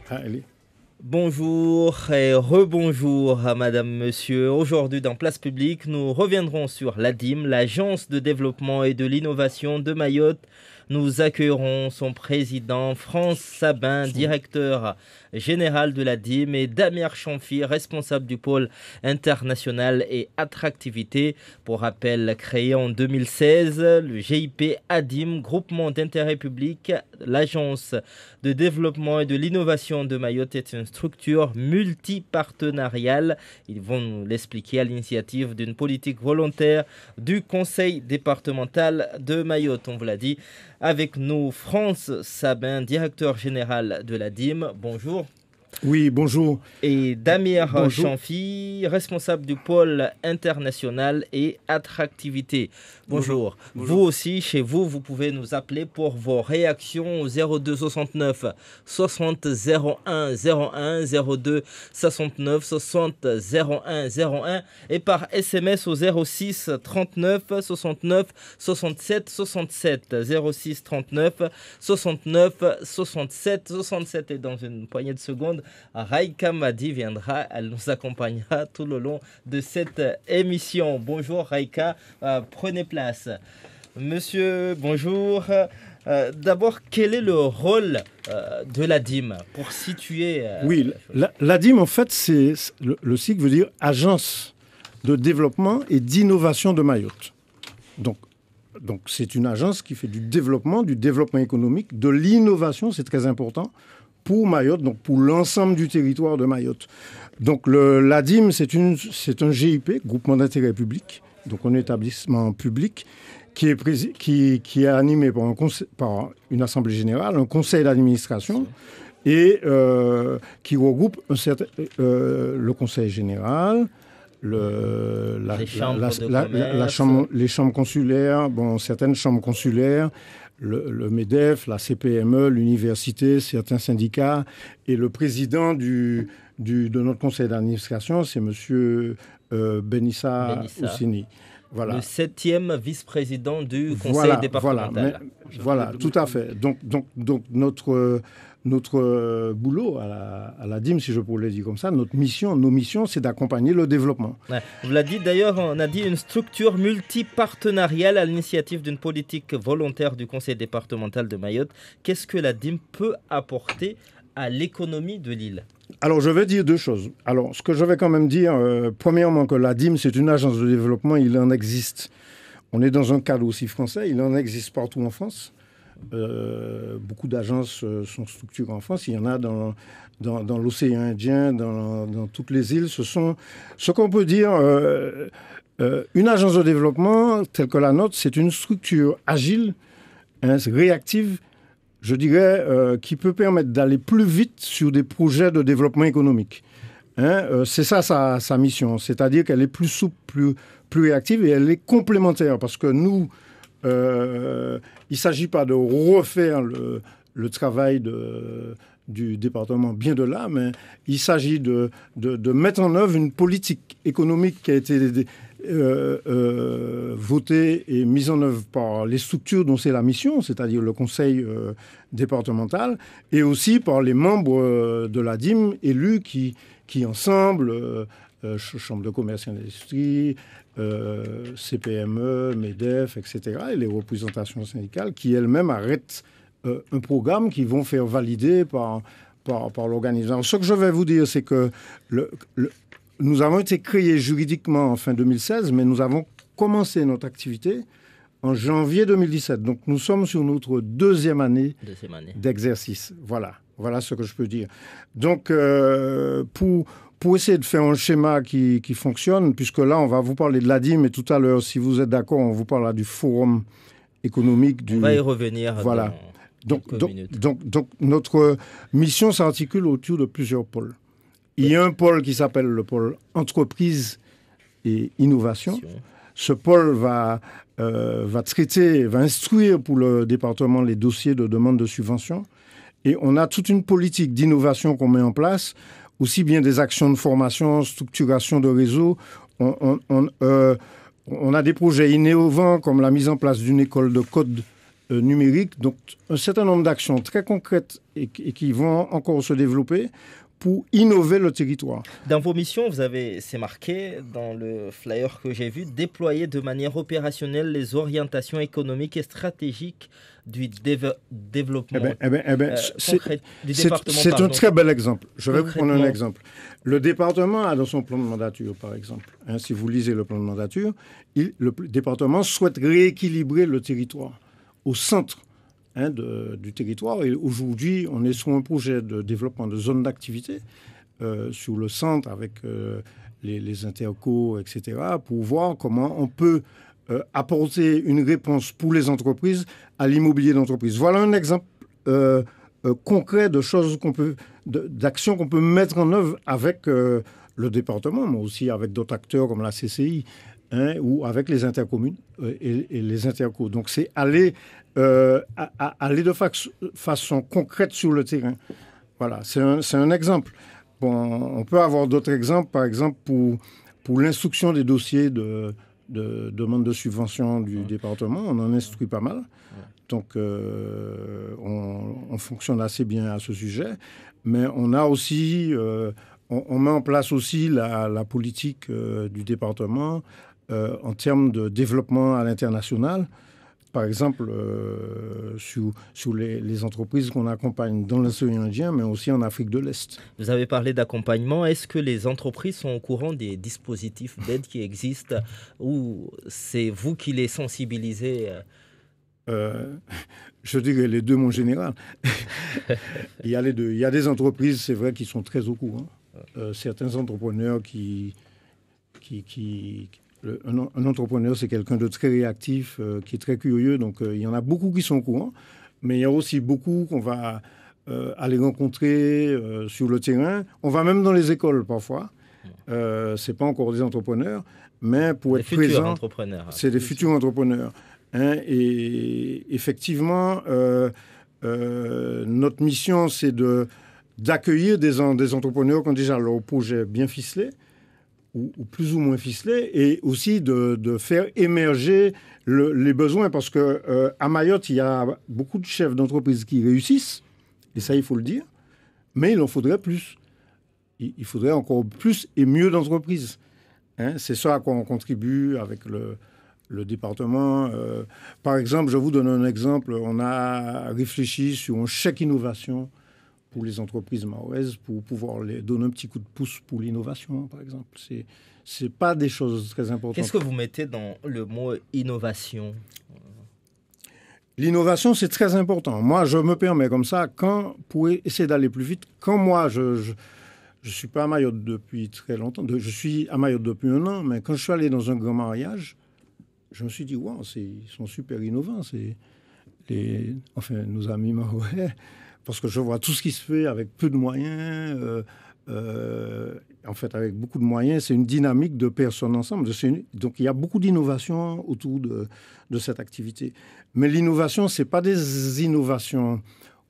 Allez. Bonjour et rebonjour à Madame, Monsieur. Aujourd'hui dans Place Publique, nous reviendrons sur l'ADIM, l'Agence de développement et de l'innovation de Mayotte. Nous accueillerons son président France Sabin, directeur général de l'ADIM, et Damir Chamfi, responsable du pôle international et attractivité. Pour rappel, créé en 2016, le GIP ADIM, groupement d'intérêt public, l'Agence de développement et de l'innovation de Mayotte, est une structure multipartenariale. Ils vont nous l'expliquer, à l'initiative d'une politique volontaire du Conseil départemental de Mayotte. On vous l'a dit, avec nous, France Sabin, directeur général de l'ADIM. Bonjour. Oui, bonjour. Et Damir Bonjour. Chamfi, responsable du pôle international et attractivité. Bonjour. Vous aussi, chez vous, vous pouvez nous appeler pour vos réactions au 02 69 60 01 01 02 69 60 01 01 et par SMS au 06 39 69 67 67 06 39 69 67 67. Et dans une poignée de secondes, Raïka Madi viendra, elle nous accompagnera tout le long de cette émission. Bonjour Raïka, prenez place. Monsieur, bonjour. D'abord, quel est le rôle de l'ADIM pour situer Oui, l'ADIM, en fait, le SIG veut dire Agence de développement et d'innovation de Mayotte. Donc, c'est une agence qui fait du développement économique, de l'innovation, c'est très important, pour Mayotte, donc pour l'ensemble du territoire de Mayotte. Donc l'ADIM, c'est un GIP, groupement d'intérêt public, donc un établissement public qui est animé par une assemblée générale, un conseil d'administration, et qui regroupe le conseil général, les chambres consulaires, certaines chambres consulaires, le MEDEF, la CPME, l'université, certains syndicats, et le président de notre conseil d'administration, c'est M. Benissa Oussini. Voilà. Le 7e vice-président du conseil départemental. Voilà, tout à fait. Donc notre boulot à la DIM, si je pourrais le dire comme ça, nos missions, c'est d'accompagner le développement. Ouais. Vous l'avez dit d'ailleurs, on a dit une structure multipartenariale à l'initiative d'une politique volontaire du conseil départemental de Mayotte. Qu'est-ce que la DIM peut apporter à l'économie de l'île ? Alors, je vais dire deux choses. Alors, ce que je vais quand même dire, premièrement, que la DIM, c'est une agence de développement, il en existe. On est dans un cadre aussi français, il en existe partout en France. Beaucoup d'agences sont structurées en France. Il y en a dans l'océan Indien, dans toutes les îles. Ce qu'on peut dire, une agence de développement telle que la nôtre, c'est une structure agile, réactive, je dirais, qui peut permettre d'aller plus vite sur des projets de développement économique. C'est ça sa mission, c'est-à-dire qu'elle est plus souple, plus réactive, et elle est complémentaire, parce que nous, il ne s'agit pas de refaire le travail du département, bien de là, mais il s'agit de mettre en œuvre une politique économique qui a été votée et mise en œuvre par les structures dont c'est la mission, c'est-à-dire le conseil départemental, et aussi par les membres de la DIM élus qui ensemble, Chambre de commerce et d'industrie, CPME, MEDEF, etc., et les représentations syndicales qui elles-mêmes arrêtent un programme qu'ils vont faire valider par l'organisation. Ce que je vais vous dire, c'est que nous avons été créés juridiquement en fin 2016, mais nous avons commencé notre activité en janvier 2017. Donc nous sommes sur notre deuxième année d'exercice. Voilà ce que je peux dire. Donc pour essayer de faire un schéma qui fonctionne, puisque là, on va vous parler de l'ADIM, mais tout à l'heure, si vous êtes d'accord, on vous parlera du forum économique. On va y revenir voilà. dans quelques minutes. Donc, notre mission s'articule autour de plusieurs pôles. Il y a un pôle qui s'appelle le pôle entreprise et innovation. Ce pôle va instruire pour le département les dossiers de demande de subvention. Et on a toute une politique d'innovation qu'on met en place, aussi bien des actions de formation, structuration de réseau. On a des projets innovants comme la mise en place d'une école de code numérique. Donc, un certain nombre d'actions très concrètes et qui vont encore se développer pour innover le territoire. Dans vos missions, c'est marqué dans le flyer que j'ai vu, déployer de manière opérationnelle les orientations économiques et stratégiques du développement c'est un très bel exemple. Je vais vous prendre un exemple. Le département a dans son plan de mandature, par exemple, si vous lisez le plan de mandature, le département souhaite rééquilibrer le territoire au centre du territoire. Et aujourd'hui, on est sur un projet de développement de zones d'activité sur le centre avec les intercos, etc., pour voir comment on peut apporter une réponse pour les entreprises à l'immobilier d'entreprise. Voilà un exemple concret de choses d'actions qu'on peut mettre en œuvre avec le département, mais aussi avec d'autres acteurs comme la CCI, ou avec les intercommunes et les intercos. Donc, c'est aller de façon concrète sur le terrain. Voilà, c'est un exemple. Bon, on peut avoir d'autres exemples, par exemple, pour l'instruction des dossiers de demande de subvention du département. On en instruit pas mal. Donc, on fonctionne assez bien à ce sujet. Mais on a aussi... on met en place aussi la politique du département en termes de développement à l'international. Par exemple, sur les entreprises qu'on accompagne dans l'océan Indien, mais aussi en Afrique de l'Est. Vous avez parlé d'accompagnement. Est-ce que les entreprises sont au courant des dispositifs d'aide qui existent ou c'est vous qui les sensibilisez Je dirais les deux, mon général. Il y a les deux. Il y a des entreprises, c'est vrai, qui sont très au courant. Certains entrepreneurs un entrepreneur, c'est quelqu'un de très réactif, qui est très curieux. Donc, il y en a beaucoup qui sont au courant. Mais il y a aussi beaucoup qu'on va aller rencontrer sur le terrain. On va même dans les écoles parfois. Ce n'est pas encore des entrepreneurs, mais pour être présent, c'est des futurs entrepreneurs. Et effectivement, notre mission, c'est d'accueillir des entrepreneurs qui ont déjà leur projet bien ficelé, ou plus ou moins ficelé, et aussi de faire émerger les besoins. Parce qu'à Mayotte, il y a beaucoup de chefs d'entreprise qui réussissent, et ça, il faut le dire, mais il en faudrait plus. Il faudrait encore plus et mieux d'entreprises. C'est ça à quoi on contribue avec le département. Par exemple, je vous donne un exemple. On a réfléchi sur un chèque innovation pour les entreprises mahoraises pour pouvoir les donner un petit coup de pouce pour l'innovation, par exemple. C'est pas des choses très importantes. Qu'est-ce que vous mettez dans le mot innovation ? L'innovation, c'est très important. Moi, je me permets comme ça, pour essayer d'aller plus vite, quand moi, je suis pas à Mayotte depuis très longtemps, je suis à Mayotte depuis 1 an, mais quand je suis allé dans un grand mariage, je me suis dit, wow, ils sont super innovants, nos amis mahorais, parce que je vois tout ce qui se fait avec peu de moyens, en fait, avec beaucoup de moyens, c'est une dynamique de personnes ensemble. Donc, il y a beaucoup d'innovation autour de cette activité. Mais l'innovation, ce n'est pas des innovations,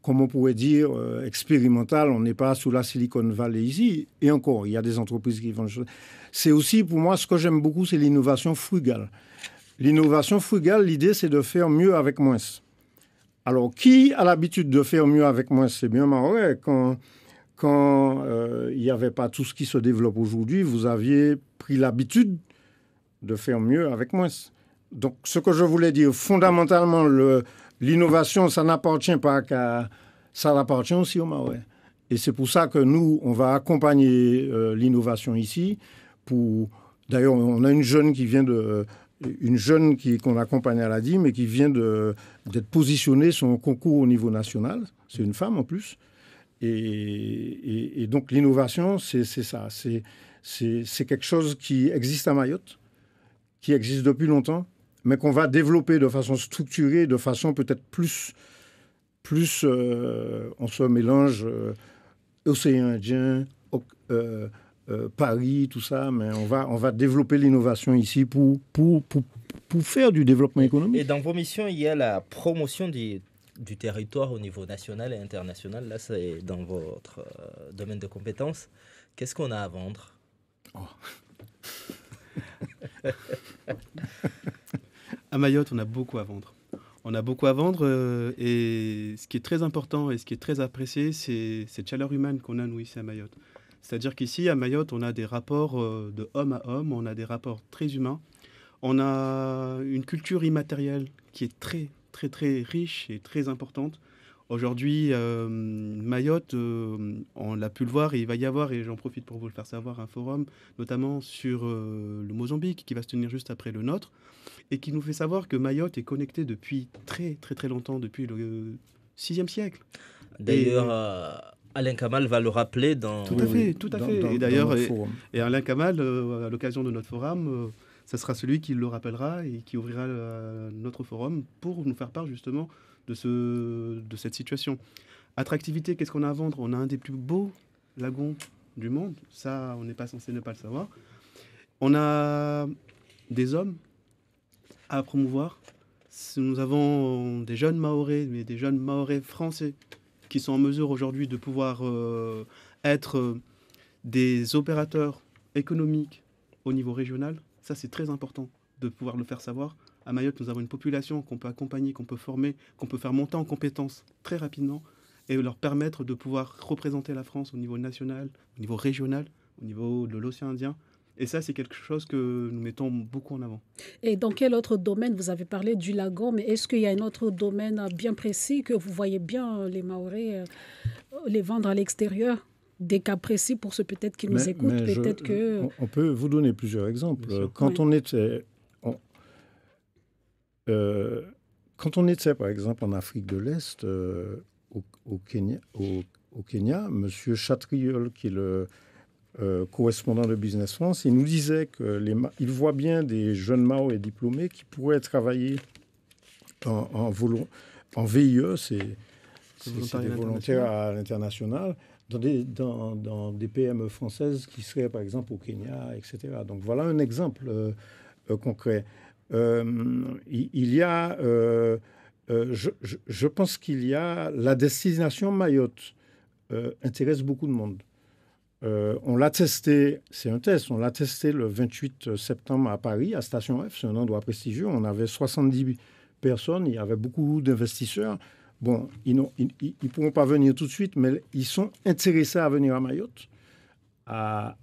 comme on pourrait dire, expérimentales. On n'est pas sous la Silicon Valley ici. Et encore, il y a des entreprises qui font des choses. C'est aussi, pour moi, ce que j'aime beaucoup, c'est l'innovation frugale. L'innovation frugale, l'idée, c'est de faire mieux avec moins. Alors, qui a l'habitude de faire mieux avec moins? C'est bien mahorais. Quand il n'y avait pas tout ce qui se développe aujourd'hui, vous aviez pris l'habitude de faire mieux avec moins. Donc, ce que je voulais dire, fondamentalement, l'innovation, ça n'appartient pas ça appartient aussi aux Mahorais. Et c'est pour ça que nous, on va accompagner l'innovation ici. D'ailleurs, on a une jeune qu'on accompagne à la DIM et qui vient d'être positionnée sur un concours au niveau national. C'est une femme en plus. Et donc l'innovation, c'est ça. C'est quelque chose qui existe à Mayotte, qui existe depuis longtemps, mais qu'on va développer de façon structurée, de façon peut-être plus on se mélange océan Indien, Paris, tout ça, mais on va développer l'innovation ici pour faire du développement économique. Et dans vos missions, il y a la promotion du territoire au niveau national et international. Là, c'est dans votre domaine de compétences. Qu'est-ce qu'on a à vendre? À Mayotte, on a beaucoup à vendre. On a beaucoup à vendre et ce qui est très important et ce qui est très apprécié, c'est cette chaleur humaine qu'on a, nous, ici à Mayotte. C'est-à-dire qu'ici, à Mayotte, on a des rapports de homme à homme, on a des rapports très humains. On a une culture immatérielle qui est très, très, très riche et très importante. Aujourd'hui, Mayotte, on l'a pu le voir et il va y avoir, et j'en profite pour vous le faire savoir, un forum, notamment sur le Mozambique, qui va se tenir juste après le nôtre, et qui nous fait savoir que Mayotte est connectée depuis très, très, très longtemps, depuis le 6e siècle. D'ailleurs, Et Alain Kamal va le rappeler dans... tout à fait, tout à fait. Et d'ailleurs, notre forum. et Alain Kamal, à l'occasion de notre forum, ce sera celui qui le rappellera et qui ouvrira notre forum pour nous faire part justement de cette situation. Attractivité, qu'est-ce qu'on a à vendre? On a un des plus beaux lagons du monde, ça on n'est pas censé ne pas le savoir. On a des hommes à promouvoir. Nous avons des jeunes Mahorais, mais des jeunes Mahorais français qui sont en mesure aujourd'hui de pouvoir être des opérateurs économiques au niveau régional. Ça, c'est très important de pouvoir le faire savoir. À Mayotte, nous avons une population qu'on peut accompagner, qu'on peut former, qu'on peut faire monter en compétences très rapidement et leur permettre de pouvoir représenter la France au niveau national, au niveau régional, au niveau de l'océan Indien. Et ça, c'est quelque chose que nous mettons beaucoup en avant. Et dans quel autre domaine, vous avez parlé du lagon, mais est-ce qu'il y a un autre domaine bien précis que vous voyez bien les Mahorais les vendre à l'extérieur? Des cas précis pour ceux peut-être qui nous écoutent, peut-être que... On peut vous donner plusieurs exemples. Quand on était, par exemple, en Afrique de l'Est, au Kenya, M. Chatriol, qui est le correspondant de Business France, il nous disait qu'il voit bien des jeunes Mahorais diplômés qui pourraient travailler en VIE, c'est des volontaires à l'international, dans des PME françaises qui seraient, par exemple, au Kenya, etc. Donc, voilà un exemple concret. Il y a, je pense qu'il y a la destination Mayotte intéresse beaucoup de monde. On l'a testé, c'est un test, on l'a testé le 28 septembre à Paris, à Station F, c'est un endroit prestigieux. On avait 70 personnes, il y avait beaucoup d'investisseurs. Bon, ils ne pourront pas venir tout de suite, mais ils sont intéressés à venir à Mayotte, à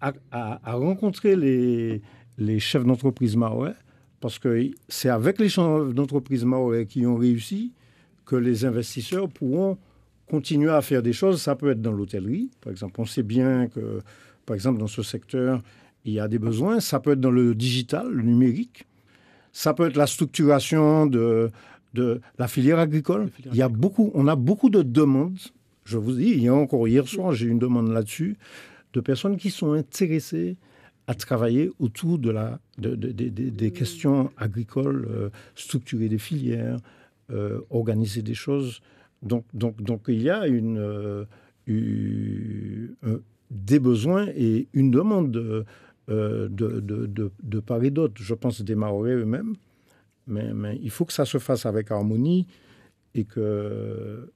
rencontrer les chefs d'entreprise mahorais, parce que c'est avec les chefs d'entreprise mahorais qui ont réussi que les investisseurs pourront continuer à faire des choses. Ça peut être dans l'hôtellerie, par exemple. On sait bien que, par exemple, dans ce secteur, il y a des besoins. Ça peut être dans le digital, le numérique. Ça peut être la structuration de la filière agricole. On a beaucoup de demandes. Je vous dis, hier soir, j'ai eu une demande là-dessus, de personnes qui sont intéressées à travailler autour des questions agricoles, structurer des filières, organiser des choses. Donc il y a des besoins et une demande de part et d'autre. Je pense des Mahorais eux-mêmes. Mais il faut que ça se fasse avec harmonie et que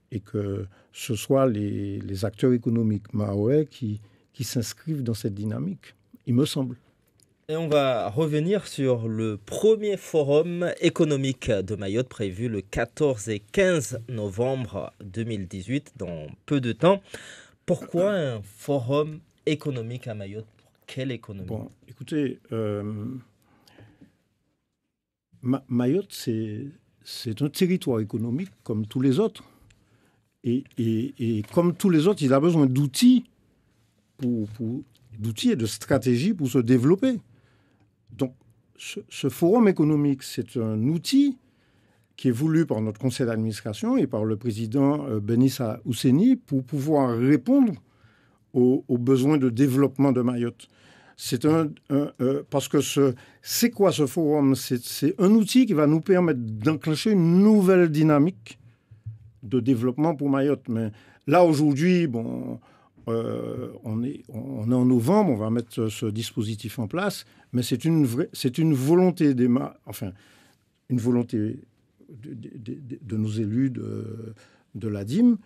ce soit les acteurs économiques mahorais qui s'inscrivent dans cette dynamique, il me semble. Et on va revenir sur le premier forum économique de Mayotte prévu le 14 et 15 novembre 2018, dans peu de temps. Pourquoi un forum économique à Mayotte? Pour quelle économie? Bon, écoutez, Mayotte, c'est un territoire économique comme tous les autres. Et comme tous les autres, il a besoin d'outils d'outils et de stratégies pour se développer. Donc, ce forum économique, c'est un outil qui est voulu par notre conseil d'administration et par le président Benissa Ousseni pour pouvoir répondre aux besoins de développement de Mayotte. Parce que c'est quoi ce forum? C'est un outil qui va nous permettre d'enclencher une nouvelle dynamique de développement pour Mayotte. Mais là, aujourd'hui, bon, on est en novembre, on va mettre ce dispositif en place, mais c'est une volonté une volonté de nos élus de l'ADIM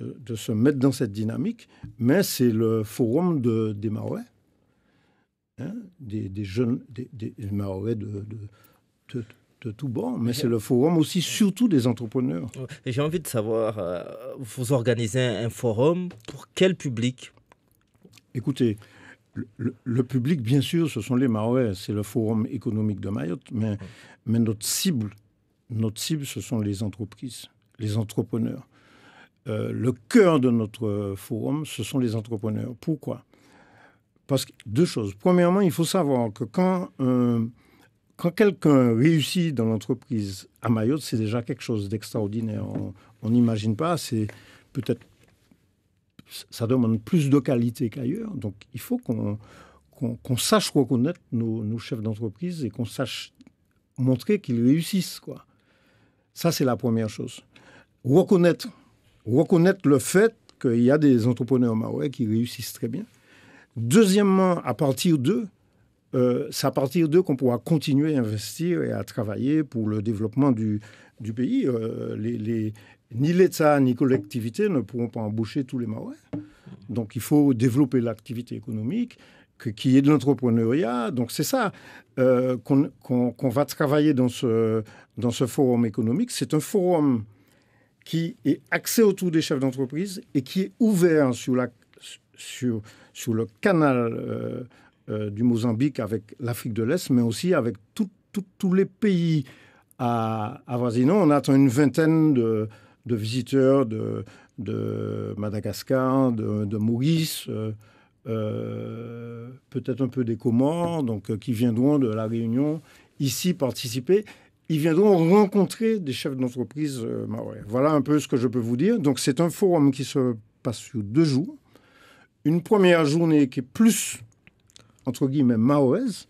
de se mettre dans cette dynamique, mais c'est le forum des Mahorais, des jeunes, des Mahorais tout bord, mais c'est le forum aussi, surtout des entrepreneurs. Et j'ai envie de savoir, vous organisez un forum pour quel public? Écoutez, le public, bien sûr, ce sont les Mahorais, c'est le forum économique de Mayotte, mais notre cible, ce sont les entreprises, les entrepreneurs. Le cœur de notre forum, ce sont les entrepreneurs. Pourquoi? Parce que deux choses. Premièrement, il faut savoir que quand quelqu'un réussit dans l'entreprise à Mayotte, c'est déjà quelque chose d'extraordinaire. On n'imagine pas, c'est peut-être, ça demande plus de qualité qu'ailleurs. Donc, il faut qu'on sache reconnaître nos chefs d'entreprise et qu'on sache montrer qu'ils réussissent, quoi. Ça, c'est la première chose. Reconnaître le fait qu'il y a des entrepreneurs mahorais qui réussissent très bien. Deuxièmement, c'est à partir d'eux qu'on pourra continuer à investir et à travailler pour le développement du pays. Ni l'État ni collectivité ne pourront pas embaucher tous les Mahorais. Donc, il faut développer l'activité économique, qu'il y ait de l'entrepreneuriat. Donc, c'est ça qu'on va travailler dans ce forum économique. C'est un forum qui est axé autour des chefs d'entreprise et qui est ouvert sur le canal du Mozambique avec l'Afrique de l'Est, mais aussi avec tous les pays avoisinants. On attend une vingtaine de visiteurs de Madagascar, de Maurice, peut-être un peu des Comores, donc qui viendront de la Réunion ici participer. Ils viendront rencontrer des chefs d'entreprise mahorais. Voilà un peu ce que je peux vous dire. Donc c'est un forum qui se passe sur 2 jours. Une première journée qui est plus, entre guillemets, mahoraise,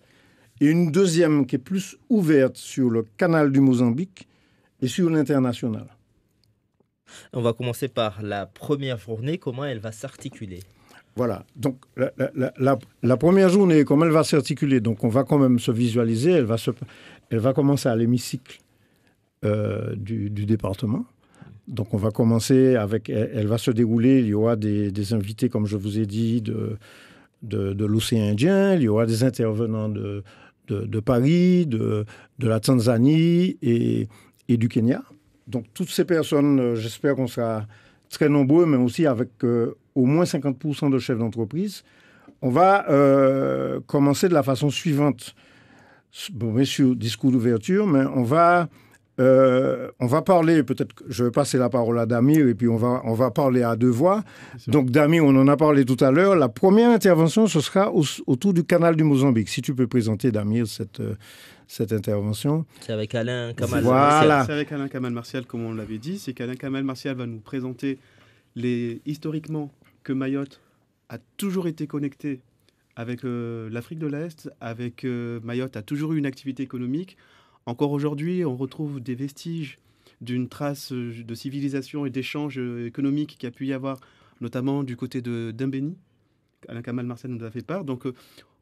et une deuxième qui est plus ouverte sur le canal du Mozambique et sur l'international. On va commencer par la première journée. Comment elle va s'articuler? Voilà. Donc, la première journée, comment elle va s'articuler? Donc, on va quand même se visualiser. Elle va commencer à l'hémicycle du département. Donc, on va commencer avec... Elle va se dérouler. Il y aura des invités, comme je vous ai dit, de l'océan Indien. Il y aura des intervenants de Paris, de la Tanzanie et du Kenya. Donc, toutes ces personnes, j'espère qu'on sera très nombreux, mais aussi avec au moins 50% de chefs d'entreprise. On va commencer de la façon suivante. Bon, bien sûr, discours d'ouverture, mais on va parler, peut-être que je vais passer la parole à Damir, et puis on va parler à 2 voix. Donc, Damir, on en a parlé tout à l'heure. La première intervention, ce sera autour du canal du Mozambique. Si tu peux présenter, Damir, cette intervention. C'est avec Alain Kamal Martial. C'est avec Alain Kamal Martial, comme on l'avait dit. C'est qu'Alain Kamal Martial va nous présenter historiquement que Mayotte a toujours été connecté avec l'Afrique de l'Est, avec Mayotte a toujours eu une activité économique. Encore aujourd'hui, on retrouve des vestiges d'une trace de civilisation et d'échanges économiques qu'il y a pu y avoir, notamment du côté de d'Imbéni. Alain Kamal Martial nous a fait part. Donc,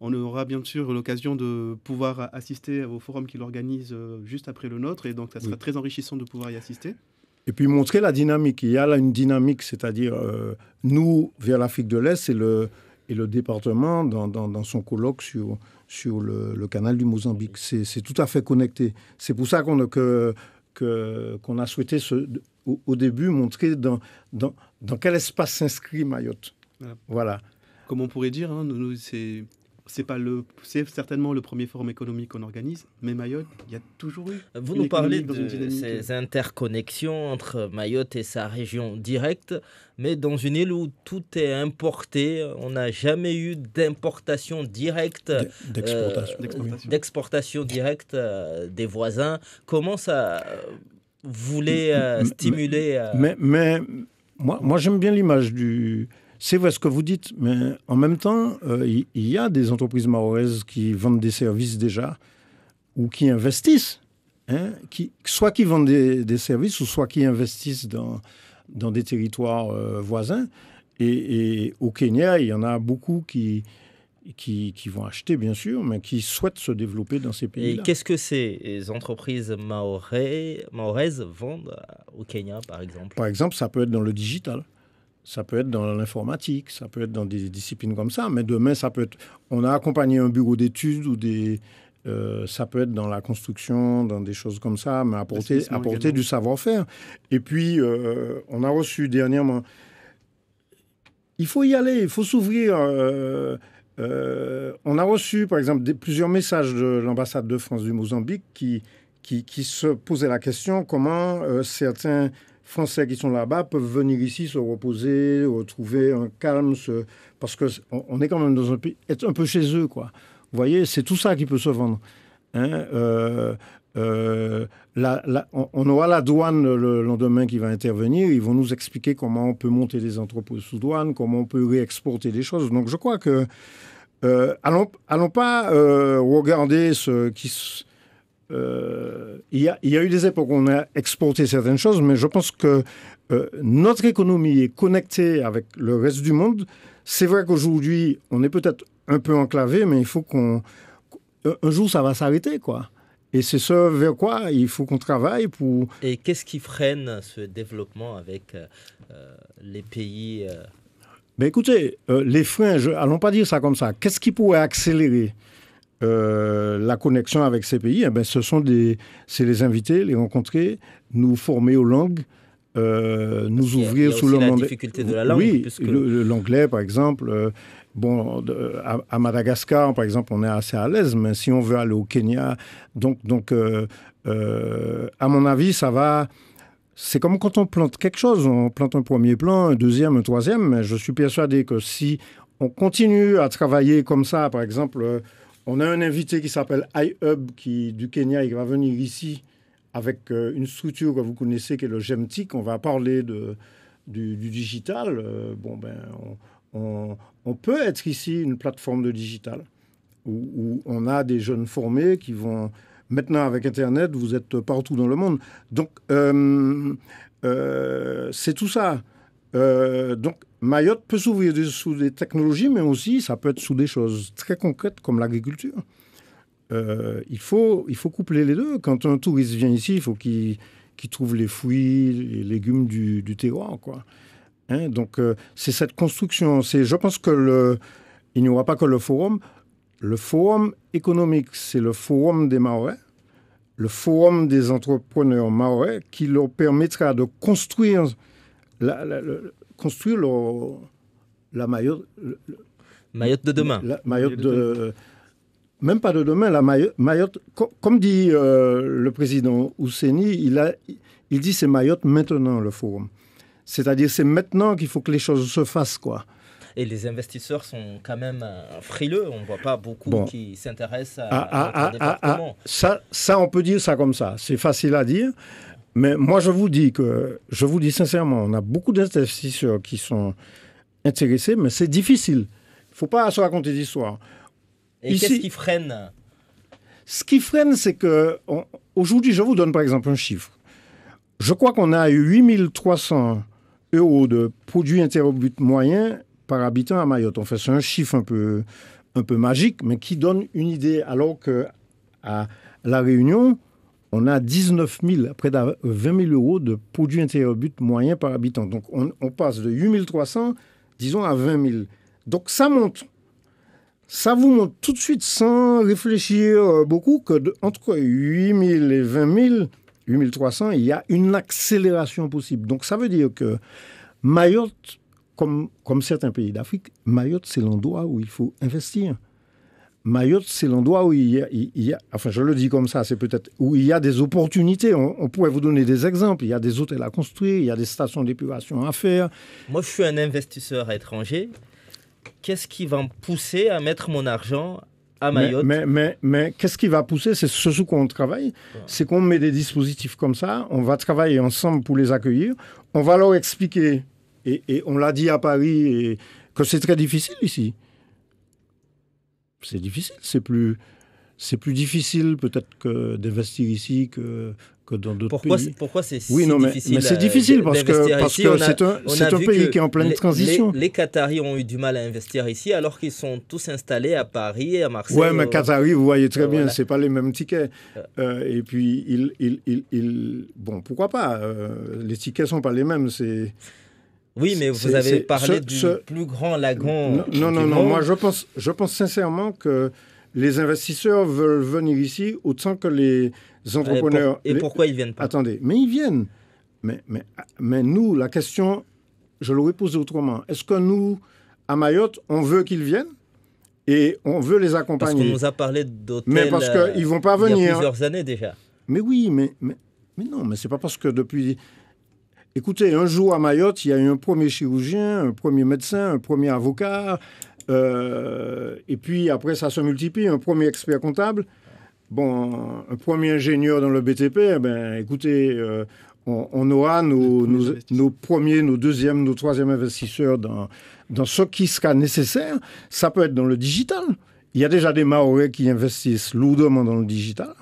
on aura bien sûr l'occasion de pouvoir assister au forum qu'il organise juste après le nôtre. Et donc, ça sera très enrichissant de pouvoir y assister. Et puis montrer la dynamique. Il y a là une dynamique, c'est-à-dire nous, vers l'Afrique de l'Est, et le département dans son colloque sur le canal du Mozambique. C'est tout à fait connecté. C'est pour ça qu'on a souhaité au début montrer dans quel espace s'inscrit Mayotte. Voilà. Comme on pourrait dire, hein, c'est certainement le premier forum économique qu'on organise, mais Mayotte, il y a toujours eu. Vous nous parlez de ces interconnexions entre Mayotte et sa région directe, mais dans une île où tout est importé, on n'a jamais eu d'importation directe, d'exportation directe des voisins. Comment ça voulait stimuler Mais moi, j'aime bien l'image du... C'est vrai ce que vous dites, mais en même temps, il y a des entreprises mahoraises qui vendent des services déjà ou qui investissent, soit qui vendent des services ou soit qui investissent dans des territoires voisins. Et au Kenya, il y en a beaucoup qui vont acheter, bien sûr, mais qui souhaitent se développer dans ces pays-là. Et qu'est-ce que ces entreprises mahoraises vendent au Kenya, par exemple? Par exemple, ça peut être dans le digital. Ça peut être dans l'informatique, ça peut être dans des disciplines comme ça, mais demain, ça peut être... On a accompagné un bureau d'études ou des Ça peut être dans la construction, dans des choses comme ça, mais apporter du savoir-faire. Et puis, on a reçu dernièrement... Il faut y aller, il faut s'ouvrir. On a reçu, par exemple, plusieurs messages de l'ambassade de France du Mozambique qui se posaient la question comment certains Français qui sont là-bas peuvent venir ici se reposer, retrouver un calme, parce qu'on est quand même dans un pays, être un peu chez eux, quoi. Vous voyez, c'est tout ça qui peut se vendre. Hein, on aura la douane le lendemain qui va intervenir. Ils vont nous expliquer comment on peut monter des entrepôts sous douane, comment on peut réexporter des choses. Donc, je crois que allons pas regarder ce qui... Il y a eu des époques où on a exporté certaines choses, mais je pense que notre économie est connectée avec le reste du monde. C'est vrai qu'aujourd'hui, on est peut-être un peu enclavé, mais il faut un jour, ça va s'arrêter, quoi. Et c'est ce vers quoi il faut qu'on travaille pour... Et qu'est-ce qui freine ce développement avec les pays Mais écoutez, les freins, allons pas dire ça comme ça. Qu'est-ce qui pourrait accélérer la connexion avec ces pays? Eh bien, c'est les inviter, les rencontrer, nous former aux langues, nous ouvrir sous le monde. La difficulté de la langue. Oui, puisque... l'anglais, par exemple. À Madagascar, par exemple, on est assez à l'aise, mais si on veut aller au Kenya, donc à mon avis, ça va... C'est comme quand on plante quelque chose, on plante un premier plant, un deuxième, un troisième, mais je suis persuadé que si on continue à travailler comme ça, par exemple, on a un invité qui s'appelle iHub du Kenya, il va venir ici avec une structure que vous connaissez qui est le GEMTIC, on va parler du digital, on peut être ici une plateforme de digital où on a des jeunes formés qui vont... Maintenant, avec Internet, vous êtes partout dans le monde. Donc, c'est tout ça. Donc, Mayotte peut s'ouvrir sous des technologies, mais aussi, ça peut être sous des choses très concrètes comme l'agriculture. Il faut coupler les deux. Quand un touriste vient ici, il faut qu'il trouve les fruits, les légumes du terroir, quoi. Hein, donc, c'est cette construction. Je pense que il n'y aura pas que le forum. Le forum économique, c'est le forum des Mahorais, le forum des entrepreneurs mahorais qui leur permettra de construire la Mayotte. Mayotte de demain. Même pas de demain, la Mayotte, comme dit le président Ousseini, il dit c'est Mayotte maintenant le forum. C'est-à-dire c'est maintenant qu'il faut que les choses se fassent, quoi. Et les investisseurs sont quand même frileux. On ne voit pas beaucoup qui s'intéressent à notre département. Ça, on peut dire ça comme ça. C'est facile à dire. Mais moi, je vous dis sincèrement, on a beaucoup d'investisseurs qui sont intéressés, mais c'est difficile. Il ne faut pas se raconter d'histoire. Et ici, qu'est-ce qui freine? Ce qui freine, c'est que... Aujourd'hui, je vous donne par exemple un chiffre. Je crois qu'on a 8300 € de produit intérieur brut moyen par habitant à Mayotte. En fait, c'est un chiffre un peu magique, mais qui donne une idée. Alors qu'à La Réunion, on a 19 000, près de 20 000 € de produit intérieur brut moyen par habitant. Donc, on passe de 8 300, disons, à 20 000. Donc, ça monte. Ça vous montre tout de suite, sans réfléchir beaucoup, qu'entre 8 000 et 20 000, 8 300, il y a une accélération possible. Donc, ça veut dire que Mayotte, comme certains pays d'Afrique, Mayotte, c'est l'endroit où il faut investir. Mayotte, c'est l'endroit où il y a, enfin, je le dis comme ça, c'est peut-être où il y a des opportunités. On pourrait vous donner des exemples. Il y a des hôtels à construire, il y a des stations d'épuration à faire. Moi, je suis un investisseur étranger. Qu'est-ce qui va me pousser à mettre mon argent à Mayotte? Mais qu'est-ce qui va pousser? C'est ce sur quoi on travaille. C'est qu'on met des dispositifs comme ça. On va travailler ensemble pour les accueillir. On va leur expliquer, et on l'a dit à Paris, que c'est très difficile ici. C'est difficile. C'est plus difficile peut-être que d'investir ici que dans d'autres pays. Pourquoi c'est si difficile? Mais c'est difficile parce que c'est un pays qui est en pleine transition. Les Qataris ont eu du mal à investir ici alors qu'ils sont tous installés à Paris et à Marseille. Oui, mais Qataris, vous voyez très bien, c'est pas les mêmes tickets. Et puis, bon, pourquoi pas? Les tickets sont pas les mêmes. Oui, mais vous avez parlé du plus grand lagon. Non. Moi, je pense sincèrement que les investisseurs veulent venir ici autant que les entrepreneurs. Pourquoi ils ne viennent pas? Attendez, mais ils viennent. Mais nous, la question, je l'aurais posée autrement. Est-ce que nous, à Mayotte, on veut qu'ils viennent et on veut les accompagner? Parce qu'on nous a parlé d'hôtels mais parce qu'ils ne vont pas venir. Il y a plusieurs années déjà. Mais oui, mais non, mais c'est pas parce que depuis... Écoutez, un jour à Mayotte, il y a eu un premier chirurgien, un premier médecin, un premier avocat, et puis après ça se multiplie, un premier expert comptable, bon, un premier ingénieur dans le BTP, écoutez, on aura nos premiers, nos deuxièmes, nos troisièmes investisseurs dans ce qui sera nécessaire. Ça peut être dans le digital. Il y a déjà des Mahorais qui investissent lourdement dans le digital.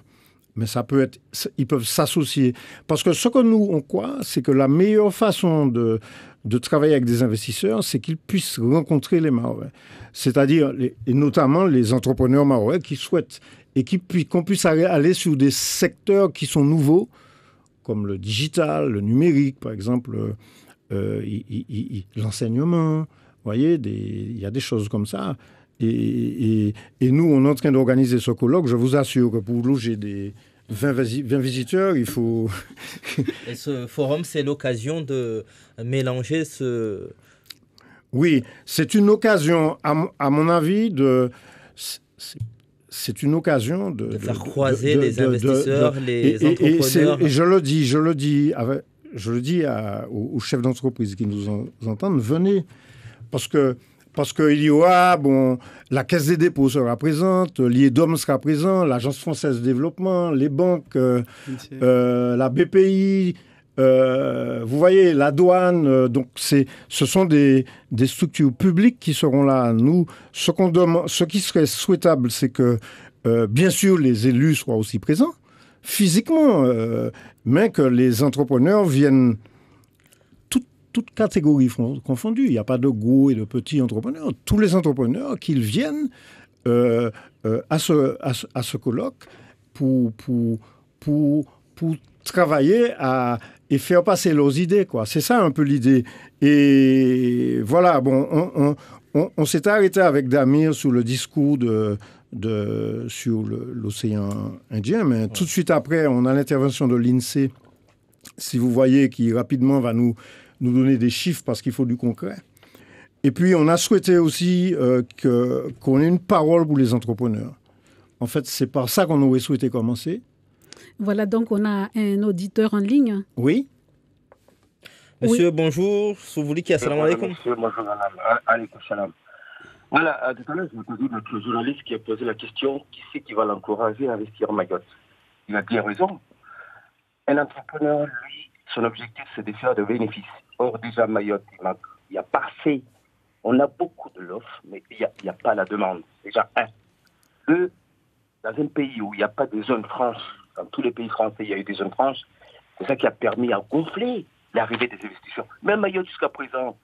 Mais ça peut être, ils peuvent s'associer. Parce que ce que nous, on croit, c'est que la meilleure façon de travailler avec des investisseurs, c'est qu'ils puissent rencontrer les Mahorais. C'est-à-dire, et notamment les entrepreneurs mahorais qui souhaitent, et qu'on puisse aller sur des secteurs qui sont nouveaux, comme le digital, le numérique, par exemple, l'enseignement. Vous voyez, il y a des choses comme ça. Et nous, on est en train d'organiser ce colloque. Je vous assure que pour loger des 20 visiteurs, il faut... Et ce forum, c'est l'occasion de mélanger ce... Oui, c'est une occasion, à mon avis, c'est une occasion de faire croiser les investisseurs, les entrepreneurs. Et je le dis aux chefs d'entreprise qui nous entendent, venez, parce qu'il y aura, la Caisse des dépôts sera présente, l'IEDOM sera présent, l'Agence française de développement, les banques, la BPI, vous voyez, la douane. Donc, ce sont des structures publiques qui seront là. Nous, ce qui serait souhaitable, c'est que, bien sûr, les élus soient aussi présents, physiquement, mais que les entrepreneurs viennent... Toutes catégories confondues. Il n'y a pas de gros et de petits entrepreneurs. Tous les entrepreneurs qu'ils viennent à ce colloque pour travailler et faire passer leurs idées, quoi. C'est ça un peu l'idée. Et voilà, on s'est arrêté avec Damir sur le discours sur l'océan Indien, mais tout de suite après, on a l'intervention de l'INSEE, si vous voyez, qui rapidement va nous donner des chiffres parce qu'il faut du concret. Et puis, on a souhaité aussi qu'on ait une parole pour les entrepreneurs. En fait, c'est par ça qu'on aurait souhaité commencer. Voilà, donc on a un auditeur en ligne. Oui. Monsieur, bonjour. Souvouliki, assalamu alaikum. Monsieur, bonjour, madame. Alaikum salam. Voilà, tout à l'heure, je vous ai dit notre journaliste qui a posé la question, qui c'est qui va l'encourager à investir en Mayotte? Il a bien raison. Un entrepreneur, lui, son objectif, c'est de faire des bénéfices. Or, déjà, Mayotte, il n'y a pas assez. On a beaucoup de l'offre, mais il n'y a pas la demande. Déjà, un. Deux, dans un pays où il n'y a pas de zone franche, dans tous les pays français, il y a eu des zones franches, c'est ça qui a permis à gonfler l'arrivée des investisseurs. Même Mayotte, jusqu'à présent,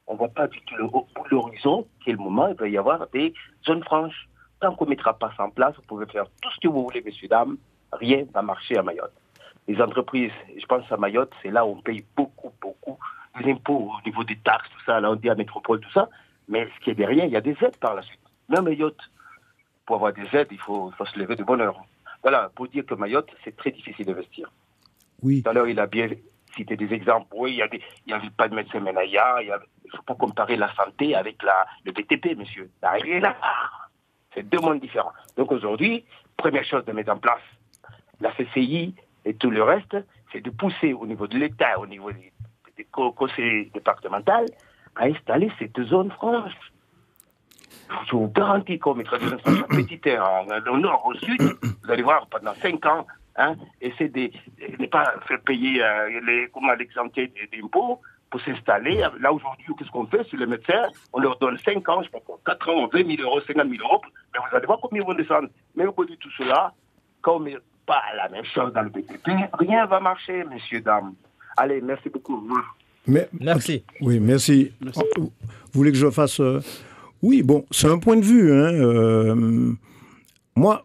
on ne voit pas du tout au bout de l'horizon, quel moment il va y avoir des zones franches. Tant qu'on ne mettra pas ça en place, vous pouvez faire tout ce que vous voulez, messieurs, dames, rien ne va marcher à Mayotte. Les entreprises, je pense à Mayotte, c'est là où on paye beaucoup des impôts au niveau des taxes, tout ça. Là, on dit à métropole, tout ça. Mais ce qui est derrière, il y a des aides par la suite. Même Mayotte, pour avoir des aides, il faut se lever de bonne heure. Voilà, pour dire que Mayotte, c'est très difficile d'investir. Oui. Tout à l'heure, il a bien cité des exemples. Oui, il n'y avait pas de médecin Ménaya. Il ne faut pas comparer la santé avec le BTP, monsieur. Ça n'a rien à voir. C'est deux mondes différents. Donc aujourd'hui, première chose de mettre en place la CCI, et tout le reste, c'est de pousser au niveau de l'État, au niveau des conseils départementaux, à installer cette zone franche. Je vous garantis qu'on mettra des zones franches petites, au nord, au sud, vous allez voir, pendant 5 ans, essayer de ne pas faire payer l'exemption d'impôts pour s'installer. Là, aujourd'hui, qu'est-ce qu'on fait sur les médecins? On leur donne 5 ans, je sais pas, 4 ans, 20 000 euros, 50 000 euros, mais vous allez voir combien ils vont descendre. Mais au bout de tout cela, quand on met pas la même chose dans le BTP, rien ne va marcher, messieurs, dames. Allez, merci beaucoup. Merci. Oui, merci. Vous voulez que je fasse... Oui, bon, c'est un point de vue. Moi,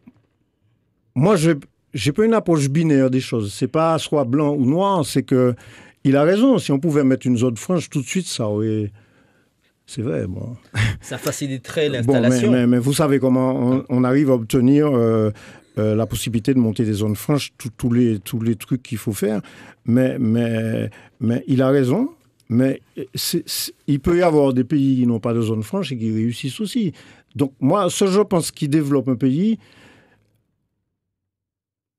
j'ai pas une approche binaire des choses. C'est pas soit blanc ou noir, c'est que il a raison. Si on pouvait mettre une zone franche tout de suite, ça aurait C'est vrai, bon. Ça faciliterait l'installation. Bon, mais vous savez comment on arrive à obtenir la possibilité de monter des zones franches, tous les trucs qu'il faut faire. Mais il a raison. Mais il peut y avoir des pays qui n'ont pas de zone franche et qui réussissent aussi. Donc moi, je pense qui développe un pays,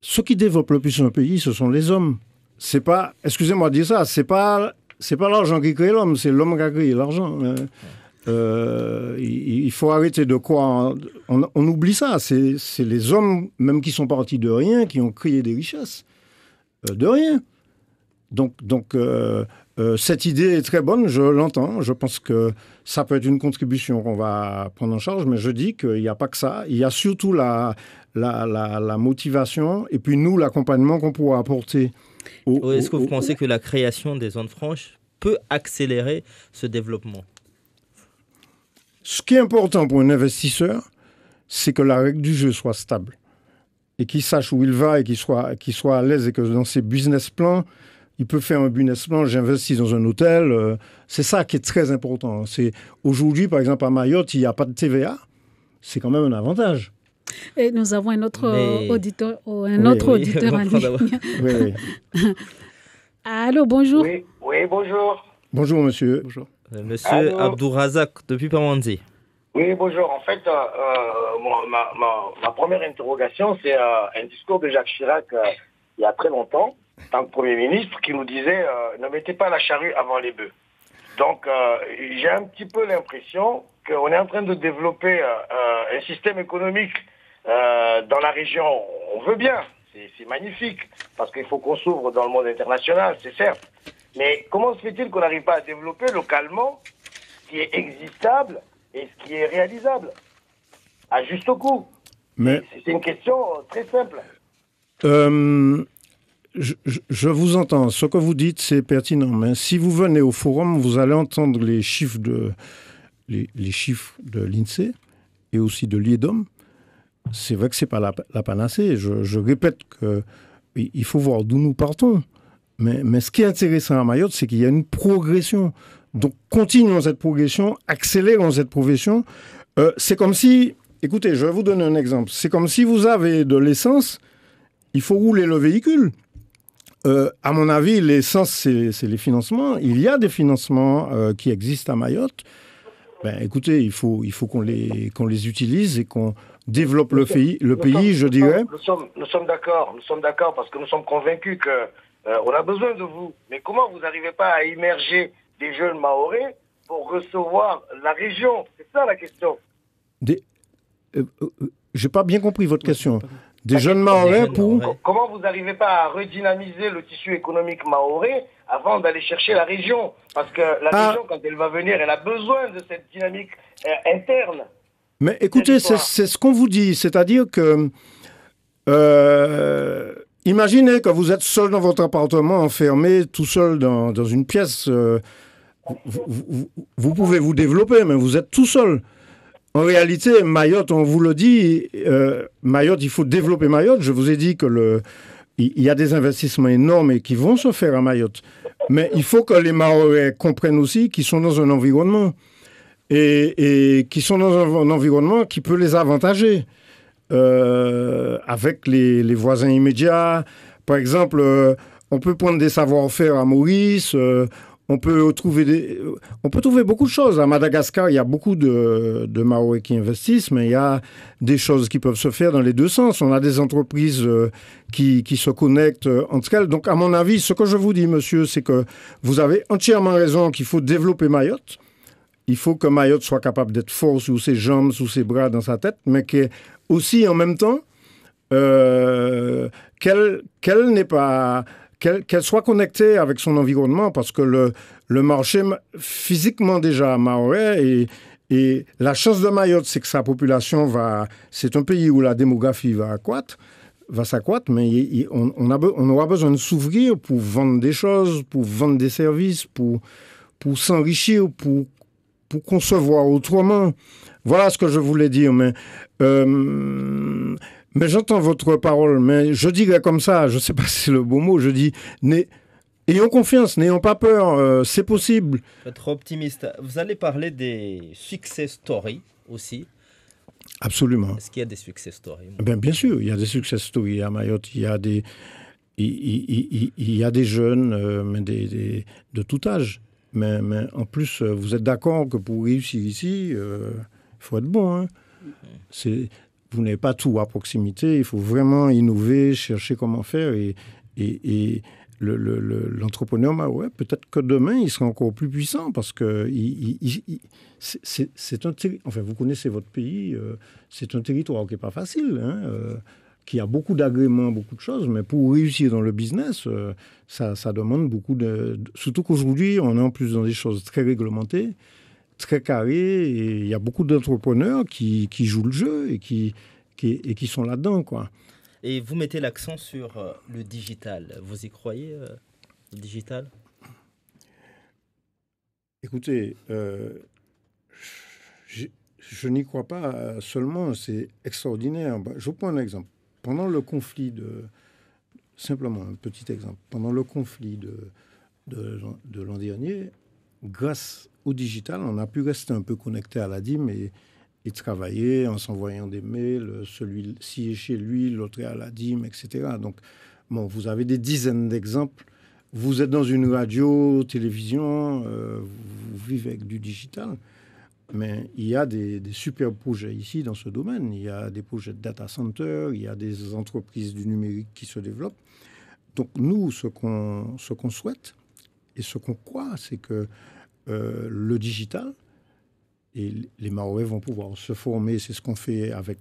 ce qui développe le plus un pays, ce sont les hommes. C'est pas, excusez-moi de dire ça, c'est pas l'argent qui crée l'homme, c'est l'homme qui a créé l'argent. Il faut arrêter de croire. On oublie ça. C'est les hommes, même qui sont partis de rien, qui ont créé des richesses. De rien. Donc cette idée est très bonne, je l'entends. Je pense que ça peut être une contribution qu'on va prendre en charge, mais je dis qu'il n'y a pas que ça. Il y a surtout la motivation et puis nous, l'accompagnement qu'on pourra apporter. Est-ce que vous pensez que la création des zones franches peut accélérer ce développement? Ce qui est important pour un investisseur, c'est que la règle du jeu soit stable et qu'il sache où il va et qu'il soit à l'aise et que dans ses business plans, il peut faire un business plan, j'investis dans un hôtel. C'est ça qui est très important. Aujourd'hui, par exemple, à Mayotte, il n'y a pas de TVA. C'est quand même un avantage. Et nous avons un autre auditeur en ligne. Oui. Allô, bonjour. Oui, bonjour. Bonjour, monsieur. Bonjour. Monsieur Abdourazak, depuis Pamandzi. Oui, bonjour. En fait, ma première interrogation, c'est un discours de Jacques Chirac il y a très longtemps, en tant que Premier ministre, qui nous disait ne mettez pas la charrue avant les bœufs. Donc, j'ai un petit peu l'impression qu'on est en train de développer un système économique dans la région. On veut bien, c'est magnifique, parce qu'il faut qu'on s'ouvre dans le monde international, c'est certes. Mais comment se fait-il qu'on n'arrive pas à développer localement ce qui est existable et ce qui est réalisable à juste coût? Mais c'est une question très simple. Je vous entends. Ce que vous dites, c'est pertinent. Mais si vous venez au forum, vous allez entendre les chiffres de l'INSEE et aussi de l'IEDOM. C'est vrai que ce n'est pas la panacée. Je répète qu'il faut voir d'où nous partons. Mais ce qui est intéressant à Mayotte, c'est qu'il y a une progression. Donc, continuons cette progression, accélérons cette progression. C'est comme si... Écoutez, je vais vous donner un exemple. C'est comme si vous avez de l'essence, il faut rouler le véhicule. À mon avis, l'essence, c'est les financements. Il y a des financements qui existent à Mayotte. Écoutez, il faut qu'on les utilise et qu'on développe le pays, je dirais. Nous sommes d'accord parce que nous sommes convaincus qu'on a besoin de vous. Mais comment vous n'arrivez pas à immerger des jeunes Mahorais pour recevoir la région? C'est ça la question. J'ai pas bien compris votre question. Des jeunes Mahorais pour... Comment vous n'arrivez pas à redynamiser le tissu économique mahorais avant d'aller chercher la région? Parce que la région, quand elle va venir, elle a besoin de cette dynamique interne. Mais écoutez, c'est ce qu'on vous dit. C'est-à-dire que... imaginez que vous êtes seul dans votre appartement, enfermé, tout seul dans une pièce. Vous pouvez vous développer, mais vous êtes tout seul. En réalité, Mayotte, on vous le dit, Mayotte, il faut développer Mayotte. Je vous ai dit que il y a des investissements énormes et qui vont se faire à Mayotte. Mais il faut que les Mahorais comprennent aussi qu'ils sont dans un environnement et qu'ils sont dans un environnement qui peut les avantager avec les voisins immédiats. Par exemple, on peut prendre des savoir-faire à Maurice. On peut trouver beaucoup de choses. À Madagascar, il y a beaucoup de Mahorais qui investissent, mais il y a des choses qui peuvent se faire dans les deux sens. On a des entreprises qui se connectent entre elles. Donc, à mon avis, ce que je vous dis, monsieur, c'est que vous avez entièrement raison qu'il faut développer Mayotte. Il faut que Mayotte soit capable d'être fort sous ses jambes, sous ses bras, dans sa tête, mais qu'aussi, en même temps, qu'elle soit connectée avec son environnement, parce que le marché, physiquement déjà, mahorais, et la chance de Mayotte, c'est que sa population c'est un pays où la démographie va s'accroître, mais on aura besoin de s'ouvrir pour vendre des choses, pour vendre des services, pour s'enrichir, pour concevoir autrement. Voilà ce que je voulais dire, mais j'entends votre parole, mais je dirais comme ça, je ne sais pas si c'est le beau mot, je dis, Ayons confiance, n'ayons pas peur, c'est possible. Trop optimiste. Vous allez parler des success stories aussi. Absolument. Est-ce qu'il y a des success stories? Bien sûr, il y a des success stories à Mayotte. Il y a des jeunes, mais de tout âge. Mais en plus, vous êtes d'accord que pour réussir ici, il faut être bon. Hein. Vous n'avez pas tout à proximité. Il faut vraiment innover, chercher comment faire. Et l'entrepreneur mahorais, peut-être que demain, il sera encore plus puissant parce que c'est un territoire. Enfin, vous connaissez votre pays. C'est un territoire qui n'est pas facile. Hein, qui a beaucoup d'agréments, beaucoup de choses, mais pour réussir dans le business, ça demande beaucoup de... Surtout qu'aujourd'hui, on est en plus dans des choses très réglementées, très carrées, et il y a beaucoup d'entrepreneurs qui jouent le jeu et qui sont là-dedans, quoi. Et vous mettez l'accent sur le digital. Vous y croyez, le digital? Écoutez, je n'y crois pas seulement, c'est extraordinaire. Je vous prends un exemple. Pendant le conflit simplement un petit exemple, pendant le conflit de l'an dernier, grâce au digital, on a pu rester un peu connecté à la DIM et travailler en s'envoyant des mails, celui-ci est chez lui, l'autre est à la DIM, etc. Donc, bon, vous avez des dizaines d'exemples. Vous êtes dans une radio, télévision, vous vivez avec du digital. Mais il y a des super projets ici dans ce domaine. Il y a des projets de data center, il y a des entreprises du numérique qui se développent. Donc nous, ce qu'on souhaite et ce qu'on croit, c'est que le digital, et les Mahorais vont pouvoir se former. C'est ce qu'on fait avec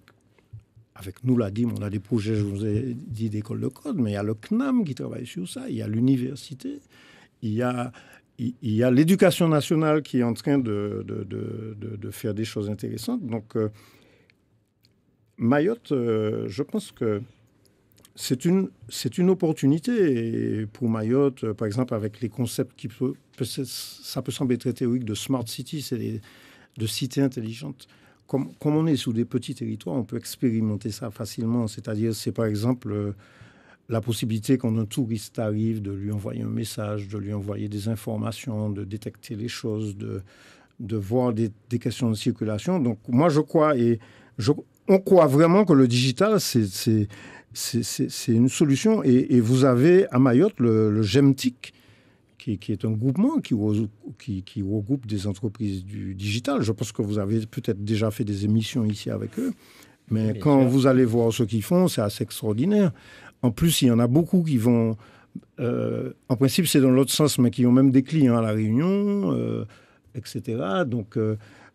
nous, la DIM. On a des projets, je vous ai dit, d'école de code, mais il y a le CNAM qui travaille sur ça, il y a l'université, il y a l'éducation nationale qui est en train de faire des choses intéressantes. Donc, Mayotte, je pense que c'est une opportunité pour Mayotte, par exemple, avec les concepts ça peut sembler très théorique, de smart city, c'est de cités intelligentes. Comme on est sous des petits territoires, on peut expérimenter ça facilement. C'est-à-dire, c'est par exemple... la possibilité quand un touriste arrive de lui envoyer un message, de lui envoyer des informations, de détecter les choses, de voir des questions de circulation. Donc moi je crois, on croit vraiment que le digital c'est une solution. Et vous avez à Mayotte le GEMTIC, qui est un groupement qui regroupe des entreprises du digital. Je pense que vous avez peut-être déjà fait des émissions ici avec eux. Mais bien quand sûr. Vous allez voir ce qu'ils font, c'est assez extraordinaire. En plus, il y en a beaucoup qui vont... en principe, c'est dans l'autre sens, mais qui ont même des clients à La Réunion, etc. Donc,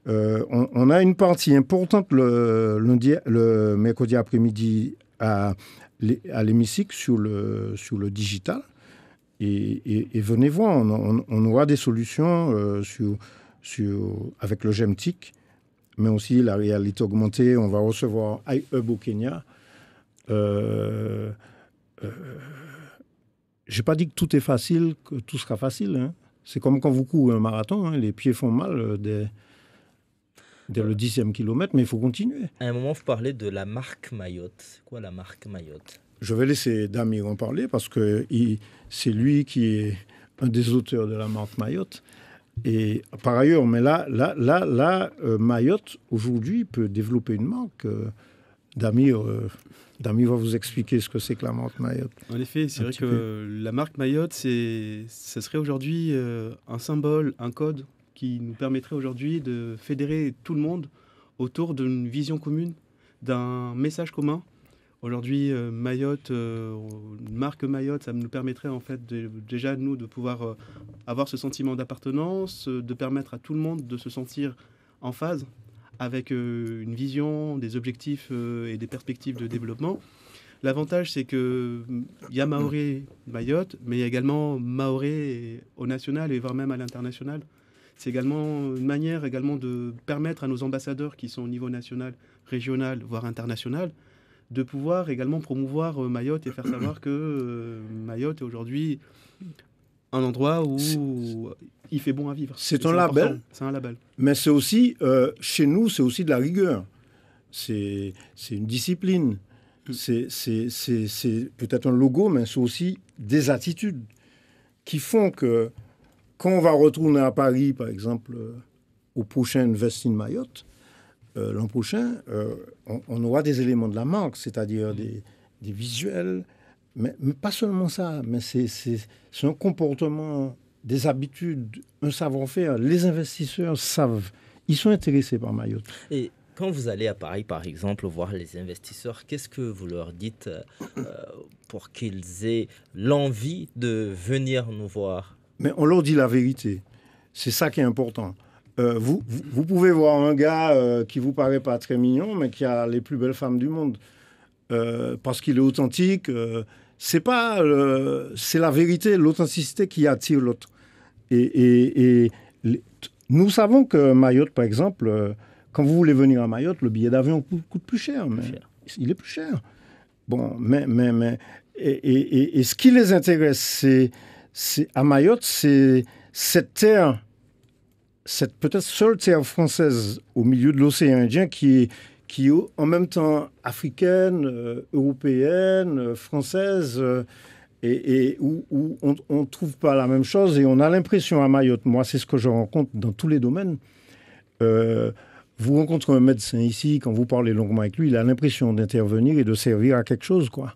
on a une partie importante le mercredi après-midi à l'hémicycle sur le digital. Et venez voir, on aura des solutions avec le GEMTIC, mais aussi la réalité augmentée. On va recevoir iHub au Kenya. J'ai pas dit que tout est facile, que tout sera facile. Hein. C'est comme quand vous courez un marathon, hein, les pieds font mal dès le 10e kilomètre, mais il faut continuer. À un moment, vous parlez de la marque Mayotte. C'est quoi la marque Mayotte? Je vais laisser Damir en parler parce que c'est lui qui est un des auteurs de la marque Mayotte. Et par ailleurs, mais là Mayotte, aujourd'hui, peut développer une marque. Damir va vous expliquer ce que c'est que la marque Mayotte. En effet, c'est vrai que la marque Mayotte, ce serait aujourd'hui un symbole, un code qui nous permettrait aujourd'hui de fédérer tout le monde autour d'une vision commune, d'un message commun. Aujourd'hui, Mayotte, une marque Mayotte, ça nous permettrait en fait déjà nous de pouvoir avoir ce sentiment d'appartenance, de permettre à tout le monde de se sentir en phase avec une vision, des objectifs et des perspectives de développement. L'avantage, c'est qu'il y a Mahorais Mayotte, mais il y a également Mahorais au national et voire même à l'international. C'est également une manière également de permettre à nos ambassadeurs qui sont au niveau national, régional, voire international, de pouvoir également promouvoir Mayotte et faire savoir que Mayotte est aujourd'hui un endroit où il fait bon à vivre. C'est un label. C'est un label. Mais c'est aussi, chez nous, c'est aussi de la rigueur. C'est une discipline. C'est peut-être un logo, mais c'est aussi des attitudes. qui font que quand on va retourner à Paris, par exemple, au prochain Invest in Mayotte, l'an prochain, on aura des éléments de la marque, c'est-à-dire des visuels, mais pas seulement ça, mais c'est un comportement, des habitudes, un savoir-faire. Les investisseurs savent, ils sont intéressés par Mayotte. Et quand vous allez à Paris, par exemple, voir les investisseurs, qu'est-ce que vous leur dites pour qu'ils aient l'envie de venir nous voir? Mais on leur dit la vérité. C'est ça qui est important. Vous pouvez voir un gars qui vous paraît pas très mignon, mais qui a les plus belles femmes du monde. Parce qu'il est authentique. C'est la vérité, l'authenticité qui attire l'autre. Nous savons que Mayotte, par exemple, quand vous voulez venir à Mayotte, le billet d'avion coûte plus cher. Mais il est plus cher. Bon, et ce qui les intéresse, à Mayotte, c'est cette terre, cette peut-être seule terre française au milieu de l'océan Indien qui est en même temps africaine, européenne, française, et où on ne trouve pas la même chose. Et on a l'impression à Mayotte, moi c'est ce que je rencontre dans tous les domaines, vous rencontrez un médecin ici, quand vous parlez longuement avec lui, il a l'impression d'intervenir et de servir à quelque chose, quoi.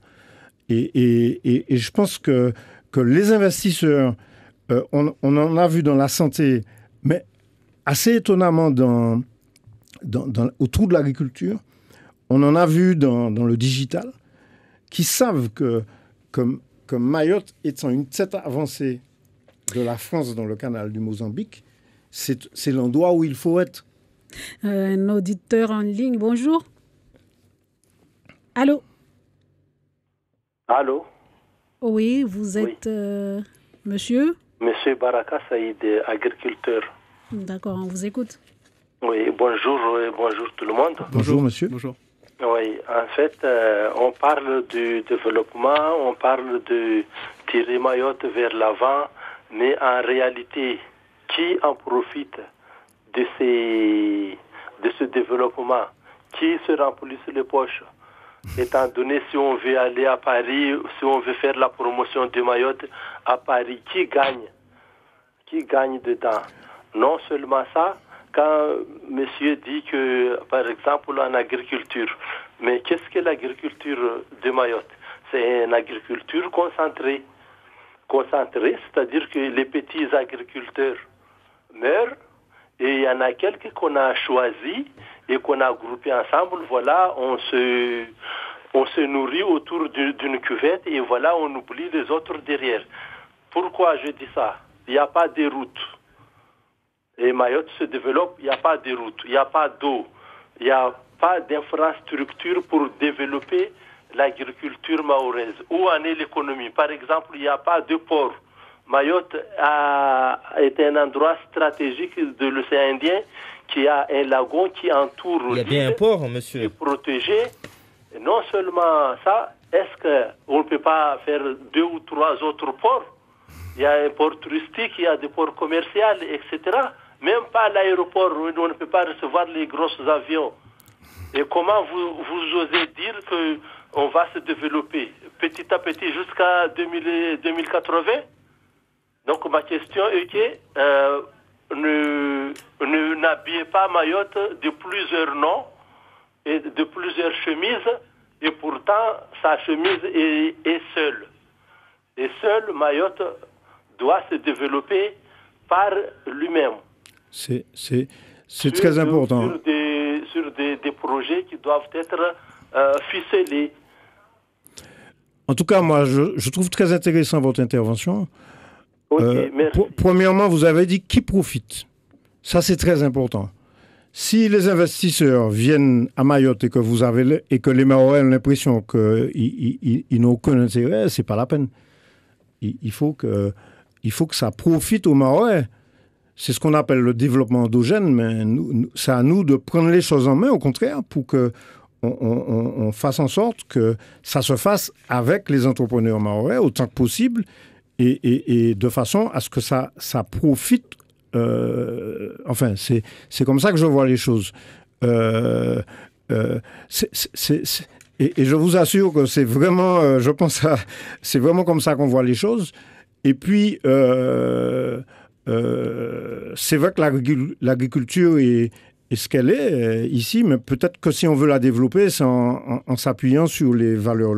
Et je pense que les investisseurs, on en a vu dans la santé, mais assez étonnamment autour de l'agriculture, on en a vu dans le digital, qui savent que Mayotte étant une tête avancée de la France dans le canal du Mozambique, c'est l'endroit où il faut être. Un auditeur en ligne, bonjour. Allô? Allô? Oui, vous êtes monsieur? Monsieur Baraka Saïd, agriculteur. D'accord, on vous écoute. Oui, bonjour tout le monde. Bonjour monsieur. Bonjour. Oui, en fait, on parle du développement, on parle de tirer Mayotte vers l'avant, mais en réalité, qui en profite de ce développement? Qui se remplit les poches? Étant donné, si on veut aller à Paris, si on veut faire la promotion de Mayotte à Paris, qui gagne? Qui gagne dedans? Non seulement ça, quand monsieur dit que, par exemple, en agriculture, mais qu'est-ce que l'agriculture de Mayotte? C'est une agriculture concentrée. Concentrée, c'est-à-dire que les petits agriculteurs meurent, et il y en a quelques qu'on a choisis et qu'on a groupés ensemble. Voilà, on se nourrit autour d'une cuvette et voilà, on oublie les autres derrière. Pourquoi je dis ça? Il n'y a pas de route. Et Mayotte se développe, il n'y a pas de route, il n'y a pas d'eau, il n'y a pas d'infrastructure pour développer l'agriculture mahoraise. Où en est l'économie? Par exemple, il n'y a pas de port. Mayotte est un endroit stratégique de l'océan Indien qui a un lagon qui entoure l'île. Il y a bien un port, monsieur. Qui est protégé. Et non seulement ça, est-ce qu'on ne peut pas faire 2 ou 3 autres ports? Il y a un port touristique, il y a des ports commerciaux, etc. Même pas l'aéroport, où on ne peut pas recevoir les gros avions. Et comment vous osez dire qu'on va se développer petit à petit jusqu'à 2080? Donc ma question est que n'habillez pas Mayotte de plusieurs noms et de plusieurs chemises, et pourtant sa chemise est seule. Et seul Mayotte doit se développer par lui-même. C'est très important. Sur des projets qui doivent être ficelés. En tout cas, moi, je trouve très intéressant votre intervention. Okay, merci. Premièrement, vous avez dit qui profite. Ça, c'est très important. Si les investisseurs viennent à Mayotte et que les Mahorais ont l'impression qu'ils n'ont aucun intérêt, c'est pas la peine. Il faut que ça profite aux Mahorais. C'est ce qu'on appelle le développement endogène, mais c'est à nous de prendre les choses en main, au contraire, pour que on fasse en sorte que ça se fasse avec les entrepreneurs mahorais autant que possible et de façon à ce que ça profite. Enfin, c'est comme ça que je vois les choses. Et je vous assure que c'est vraiment, c'est vraiment comme ça qu'on voit les choses. Et puis, c'est vrai que l'agriculture est ce qu'elle est ici, mais peut-être que si on veut la développer, c'est en s'appuyant sur les valeurs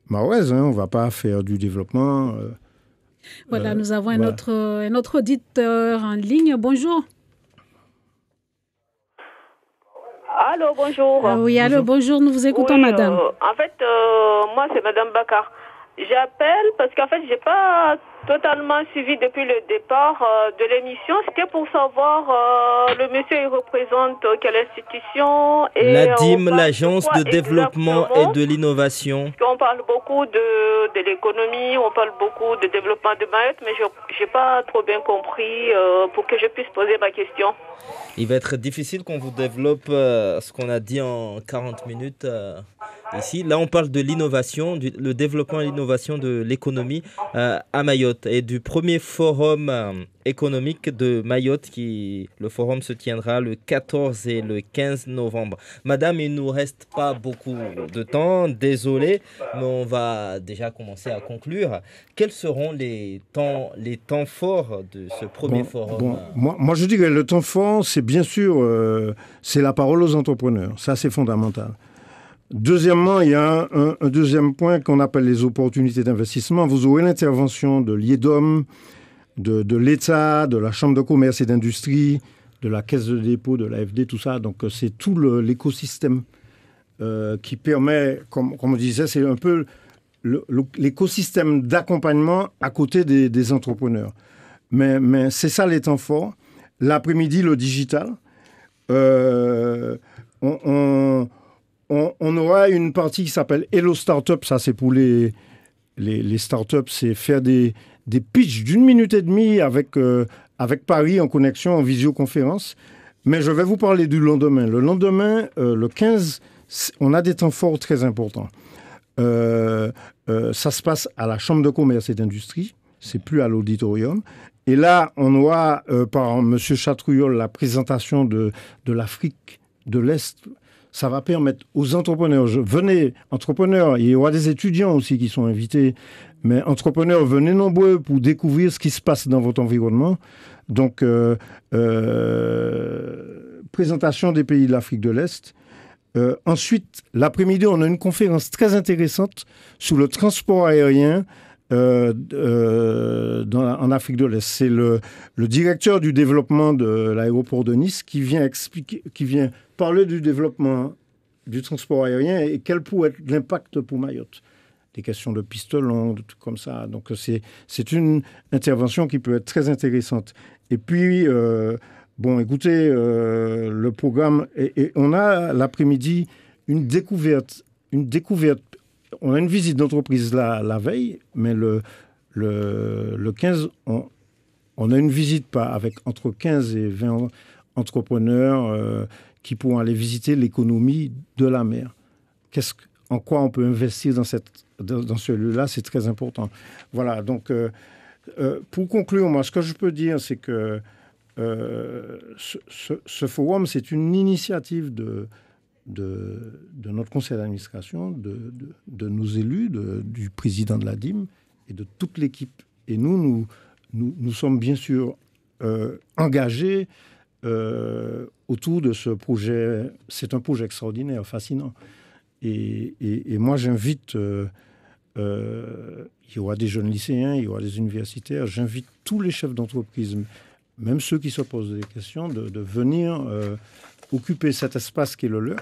maorais. On ne va pas faire du développement. Voilà, nous avons un autre auditeur en ligne. Bonjour. Allô, bonjour. Oui, allô, bonjour. Nous vous écoutons, madame. En fait, moi, c'est madame Bakar. J'appelle parce qu'en fait, j'ai pas totalement suivi depuis le départ de l'émission. C'était pour savoir le monsieur il représente quelle institution et la DIM, l'Agence de développement et de l'innovation. On parle beaucoup de l'économie, on parle beaucoup de développement de Mayotte, mais j'ai pas trop bien compris pour que je puisse poser ma question. Il va être difficile qu'on vous développe ce qu'on a dit en 40 minutes ici. Là, on parle de l'innovation, le développement et l'innovation de l'économie à Mayotte et du premier forum économique de Mayotte. Le forum se tiendra le 14 et le 15 novembre. Madame, il ne nous reste pas beaucoup de temps, désolé, mais on va déjà commencer à conclure. Quels seront les temps forts de ce premier forum? Moi, je dirais que le temps fort, c'est bien sûr, c'est la parole aux entrepreneurs. Ça, c'est fondamental. Deuxièmement, il y a un deuxième point qu'on appelle les opportunités d'investissement. Vous aurez l'intervention de l'IEDOM, de l'État, de la Chambre de commerce et d'industrie, de la Caisse de dépôt, de l'AFD, tout ça. Donc, c'est tout l'écosystème qui permet, comme on disait, c'est un peu l'écosystème d'accompagnement à côté des entrepreneurs. Mais c'est ça les temps forts. L'après-midi, le digital. On aura une partie qui s'appelle Hello Startup. Ça, c'est pour les startups. C'est faire des pitchs d'1 minute et demie avec Paris en connexion, en visioconférence. Mais je vais vous parler du lendemain. Le lendemain, le 15, on a des temps forts très importants. Ça se passe à la Chambre de commerce et d'industrie. C'est plus à l'auditorium. Et là, on aura par M. Chatrouillol la présentation de l'Afrique de l'Est. Ça va permettre aux entrepreneurs, venez, entrepreneurs, il y aura des étudiants aussi qui sont invités, mais entrepreneurs, venez nombreux pour découvrir ce qui se passe dans votre environnement. Donc, présentation des pays de l'Afrique de l'Est. Ensuite, l'après-midi, on a une conférence très intéressante sur le transport aérien en Afrique de l'Est. C'est le directeur du développement de l'aéroport de Nice qui vient parler du développement du transport aérien et quel pourrait être l'impact pour Mayotte. Des questions de pistes longues, des trucs comme ça. Donc, c'est une intervention qui peut être très intéressante. Et puis, écoutez, le programme... Et on a l'après-midi une découverte. On a une visite d'entreprise la veille, mais le 15, on a une visite avec entre 15 et 20 entrepreneurs qui pourront aller visiter l'économie de la mer. En quoi on peut investir dans ce lieu-là, c'est très important. Voilà, donc pour conclure, moi, ce que je peux dire, c'est que ce forum, c'est une initiative de notre conseil d'administration, de nos élus, du président de la DIM et de toute l'équipe. Et nous sommes bien sûr engagés autour de ce projet. C'est un projet extraordinaire, fascinant. Et moi, j'invite, il y aura des jeunes lycéens, il y aura des universitaires, j'invite tous les chefs d'entreprise, même ceux qui se posent des questions, de venir occuper cet espace qui est le leur,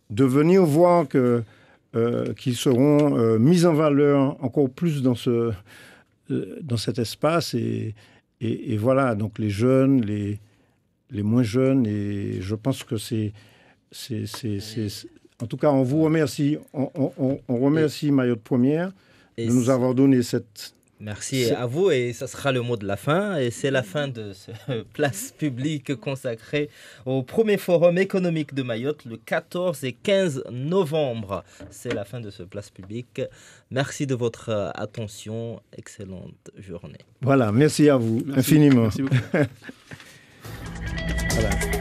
de venir voir qu'ils seront mis en valeur encore plus dans cet espace. Et voilà, donc les jeunes, les moins jeunes, et je pense que c'est en tout cas, on vous remercie. On remercie Mayotte Première de nous avoir donné cette... Merci à vous, et ça sera le mot de la fin. Et c'est la fin de ce place publique consacrée au premier forum économique de Mayotte le 14 et 15 novembre. C'est la fin de ce place publique. Merci de votre attention. Excellente journée. Voilà, merci à vous infiniment. Merci beaucoup. Voilà.